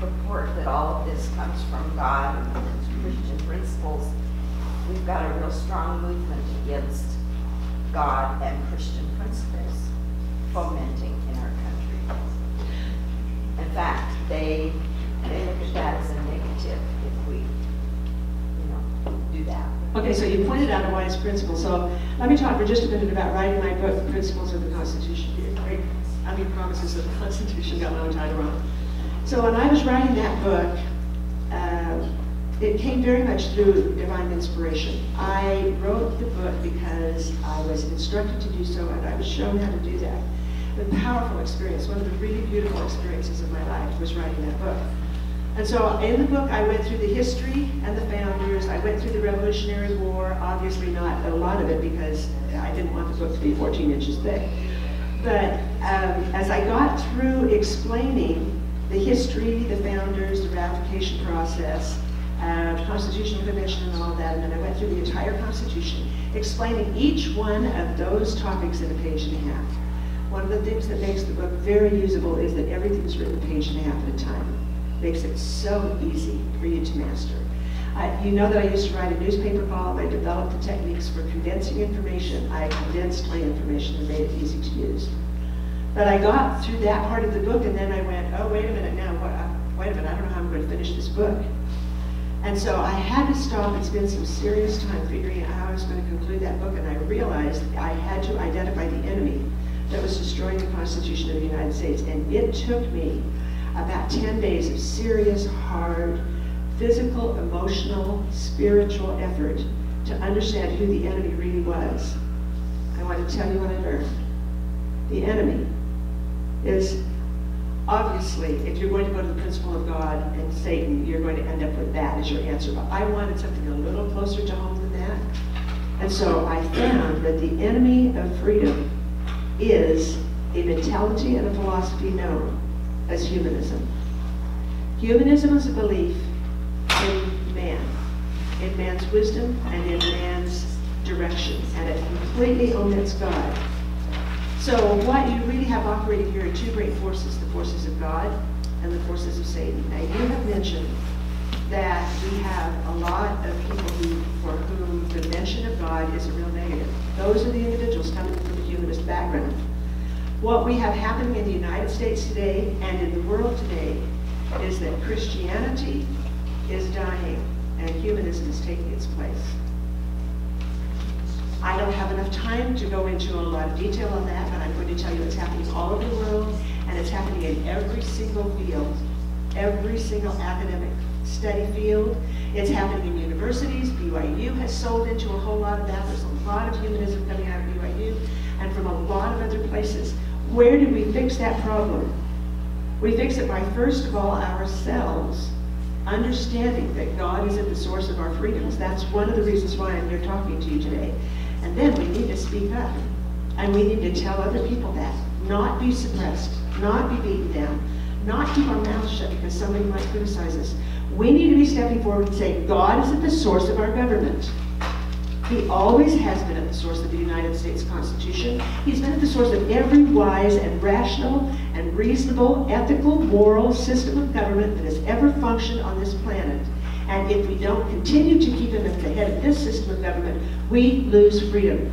purport that all of this comes from God and it's Christian principles, we've got a real strong movement against God and Christian principles fomenting in our country. In fact, they look at that as a negative if we, do that. Okay, so you pointed out a wise principle. So let me talk for just a minute about writing my book, The Principles of the Constitution. Promises of the Constitution, got my own title wrong. So when I was writing that book, it came very much through divine inspiration. I wrote the book because I was instructed to do so and I was shown how to do that. The powerful experience, one of the really beautiful experiences of my life was writing that book. And so in the book, I went through the history and the founders. I went through the Revolutionary War, obviously not a lot of it because I didn't want the book to be 14 inches thick. But as I got through explaining the history, the founders, the ratification process, the Constitutional Convention and all that, and then I went through the entire Constitution, explaining each one of those topics in a page and a half. One of the things that makes the book very usable is that everything's written a page and a half at a time. Makes it so easy for you to master. You know that I used to write a newspaper column. I developed the techniques for condensing information. I condensed my information and made it easy to use. But I got through that part of the book and then I went, oh, wait a minute now, wait a minute, I don't know how I'm going to finish this book. And so I had to stop and spend some serious time figuring out how I was going to conclude that book, and I realized I had to identify the enemy that was destroying the Constitution of the United States. And it took me about 10 days of serious, hard, physical, emotional, spiritual effort to understand who the enemy really was. I want to tell you what I learned. The enemy is obviously, if you're going to go to the principle of God and Satan, you're going to end up with that as your answer. But I wanted something a little closer to home than that. And so I found that the enemy of freedom is a mentality and a philosophy known as humanism. Humanism is a belief in man, in man's wisdom and in man's direction, and it completely omits God. So what you really have operating here are two great forces, the forces of God and the forces of Satan. Now you have mentioned that we have a lot of people for whom the mention of God is a real negative. Those are the individuals coming from a humanist background. What we have happening in the United States today and in the world today is that Christianity is dying and humanism is taking its place. I don't have enough time to go into a lot of detail on that, but I'm going to tell you it's happening all over the world, and it's happening in every single field, every single academic study field. It's happening in universities. BYU has sold into a whole lot of that. There's a lot of humanism coming out of BYU and from a lot of other places. Where do we fix that problem? We fix it by, first of all, ourselves understanding that God is at the source of our freedoms. That's one of the reasons why I'm here talking to you today. And then we need to speak up, and we need to tell other people that, not be suppressed, not be beaten down, not keep our mouths shut because somebody might criticize us. We need to be stepping forward and saying, God is at the source of our government. He always has been at the source of the United States Constitution. He's been at the source of every wise and rational and reasonable, ethical, moral system of government that has ever functioned on this planet. And if we don't continue to keep him at the head of this system of government, we lose freedom.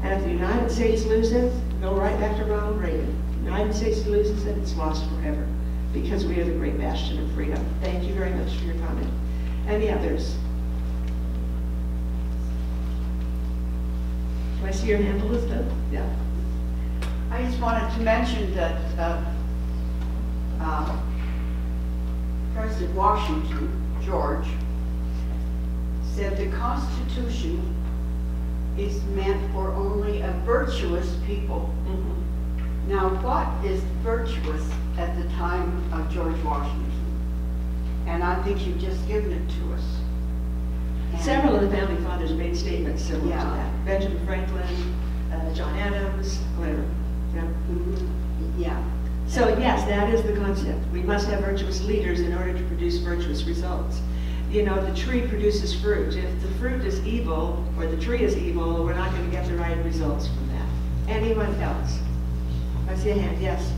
And if the United States loses it, go right back to Ronald Reagan. If the United States loses it, it's lost forever, because we are the great bastion of freedom. Thank you very much for your comment. Any others? Do I see your hand, Elizabeth? Yeah. I just wanted to mention that President Washington, George, said the Constitution is meant for only a virtuous people. Mm-hmm. Now, what is virtuous at the time of George Washington? And I think you've just given it to us. And several of the founding fathers made statements similar to that. Benjamin Franklin, John Adams, whatever. Yeah. Mm-hmm. Yeah. So yes, that is the concept. We must have virtuous leaders in order to produce virtuous results. You know, the tree produces fruit. If the fruit is evil, or the tree is evil, we're not going to get the right results from that. Anyone else? I see a hand, yes.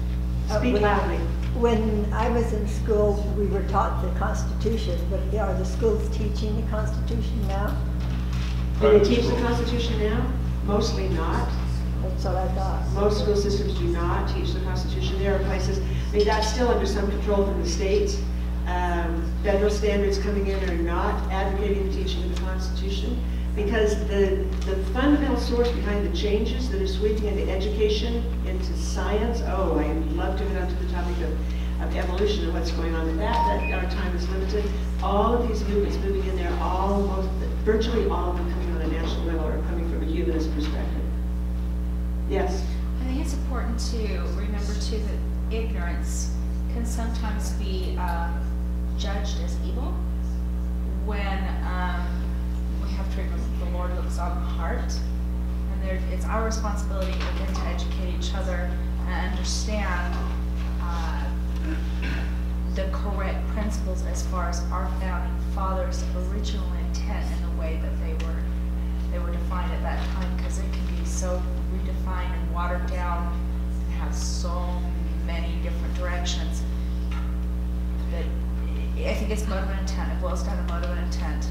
Speak loudly. When I was in school, we were taught the Constitution, but are the schools teaching the Constitution now? Do they teach the Constitution now? Mostly not. That's what I thought. Most school systems do not teach the Constitution. There are places, I mean, that's still under some control from the states. Federal standards coming in are not advocating the teaching of the Constitution, because the fundamental source behind the changes that are sweeping into education, into science, oh, I'd love to get onto the topic of evolution and what's going on with that our time is limited. All of these movements moving in there, virtually all of them coming on a national level are coming from a humanist perspective. Yes? I think it's important to remember too that ignorance can sometimes be judged as evil when we have to remember the Lord looks on the heart, and it's our responsibility again to educate each other and understand the correct principles as far as our founding fathers' original intent in the way that they were defined at that time, because it can be so redefined and watered down and have so many different directions that I think it's motive and intent. It boils down to motive and intent.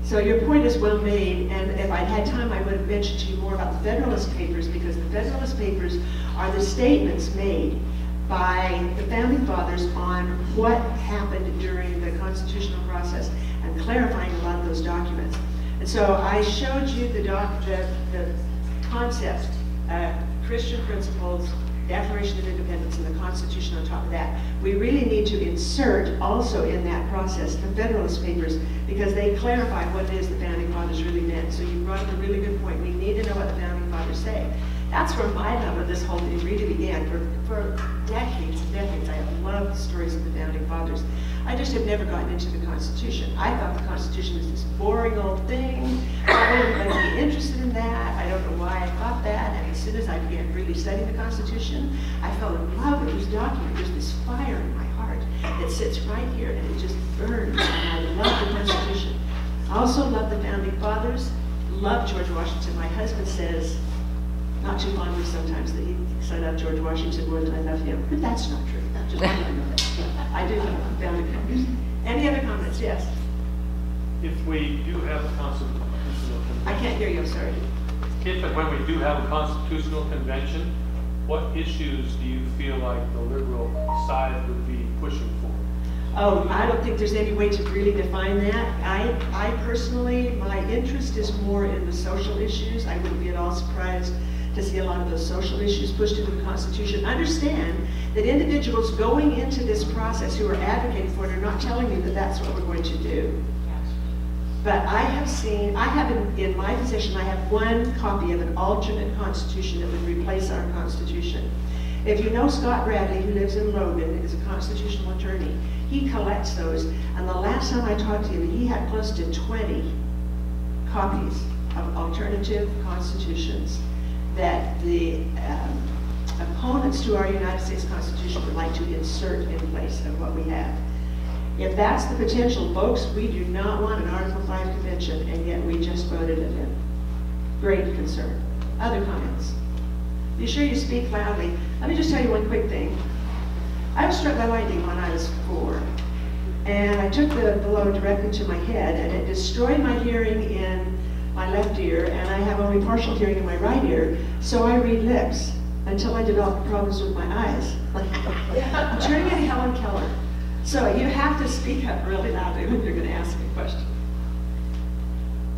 So your point is well made, and if I'd had time, I would have mentioned to you more about the Federalist Papers, because the Federalist Papers are the statements made by the Founding Fathers on what happened during the constitutional process and clarifying a lot of those documents. And so I showed you the concept, Christian principles, Declaration of Independence, and the Constitution on top of that. We really need to insert also in that process the Federalist Papers, because they clarify what it is the Founding Fathers really meant. So you brought up a really good point. We need to know what the Founding Fathers say. That's where my love of this whole thing really began. For decades and decades, I have loved the stories of the Founding Fathers. I just have never gotten into the Constitution. I thought the Constitution was this boring old thing. I wasn't going to be interested in that. I don't know why I thought that. And as soon as I began really studying the Constitution, I fell in love with this document. There's this fire in my heart that sits right here, and it just burns. And I love the Constitution. I also love the Founding Fathers. Love George Washington. My husband says, not too fondly sometimes, that he said of George Washington more than I love him. But that's not true. That's just I know that. I do love the Founding Fathers. Any other comments? Yes? If we do have a constitutional convention. I can't hear you, I'm sorry. If and when we do have a constitutional convention, what issues do you feel like the liberal side would be pushing for? Oh, I don't think there's any way to really define that. I personally, my interest is more in the social issues. I wouldn't be at all surprised to see a lot of those social issues pushed into the Constitution. Understand that individuals going into this process who are advocating for it are not telling you that that's what we're going to do. But I have in my possession, I have one copy of an alternate Constitution that would replace our Constitution. If you know Scott Bradley, who lives in Logan, is a constitutional attorney, he collects those. And the last time I talked to him, he had close to 20 copies of alternative constitutions that the opponents to our United States Constitution would like to insert in place of what we have. If that's the potential, folks, we do not want an Article 5 convention, and yet we just voted it in. Great concern. Other comments? Be sure you speak loudly. Let me just tell you one quick thing. I was struck by lightning when I was 4, and I took the blow directly to my head, and it destroyed my hearing in my left ear, and I have only partial hearing in my right ear, so I read lips until I developed problems with my eyes. I'm turning into Helen Keller. So you have to speak up really loudly when you're going to ask a question.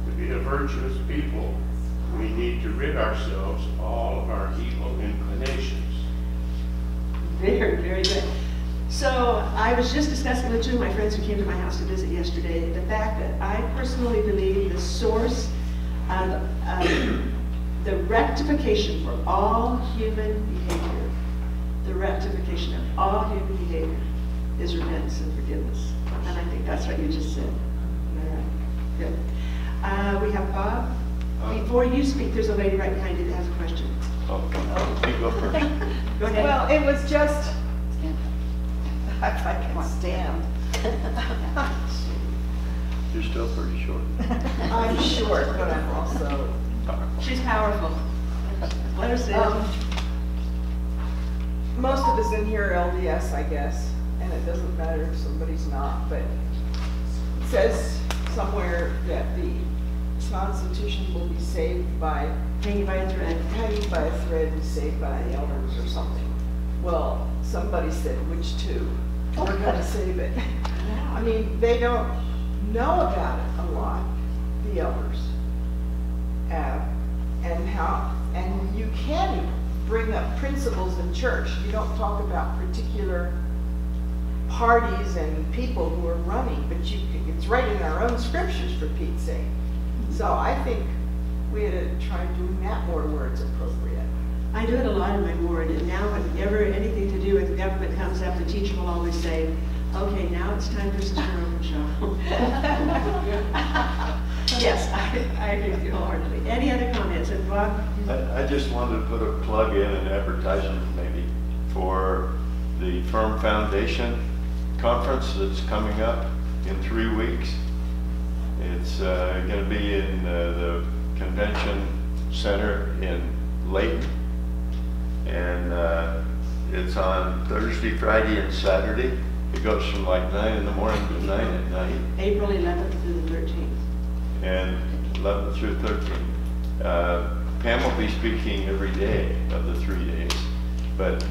To be a virtuous people, we need to rid ourselves of all of our evil inclinations. Very, very good. So I was just discussing with two of my friends who came to my house to visit yesterday the fact that I personally believe the source of the rectification for all human behavior, the rectification of all human behavior is repentance and forgiveness. And I think that's what you just said. All right, good. We have Bob. Before you speak, there's a lady right behind you that has a question. You go first. Go ahead. Well, it was just, if I can stand. You're still pretty short. I'm short, but I'm also. She's powerful. Let her sit. most of us in here are LDS, I guess, and it doesn't matter if somebody's not, but it says somewhere that the Constitution will be saved by Hanging by a thread. hanging by a thread and saved by the elders or something. Well, somebody said, which two? We're gonna save it. I mean, they don't know about it a lot, the elders. And you can bring up principles in church. You don't talk about particular parties and people who are running, but it's right in our own scriptures, for Pete's sake. So I think we had to try doing that more where it's appropriate. I do it a lot in my ward, and now whenever anything to do with government comes up, the teacher will always say, okay, now it's time for Sister Openshaw. Yes, I agree with you wholeheartedly. Any other comments? And Bob? I just wanted to put a plug in, an advertisement maybe, for the Firm Foundation conference that's coming up in 3 weeks. It's going to be in the convention center in Layton, and it's on Thursday, Friday, and Saturday. It goes from like 9 in the morning to 9 at night. April 11th through the 13th. And 11th through 13th. Pam will be speaking every day of the 3 days, but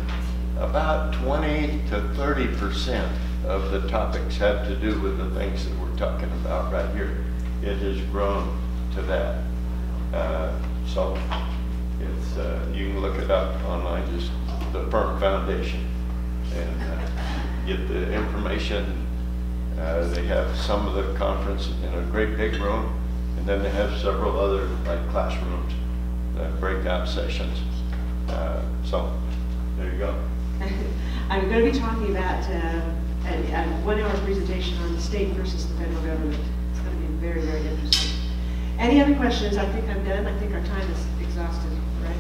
about 20 to 30% of the topics have to do with the things that we're talking about right here. It has grown to that. So it's you can look it up online, just the Firm Foundation, and get the information. They have some of the conference in a great big room, and then they have several other like classrooms, breakout sessions. So there you go. I'm going to be talking about a 1 hour presentation on the state versus the federal government. It's going to be very, very interesting. Any other questions? I think I'm done. I think our time is exhausted, right?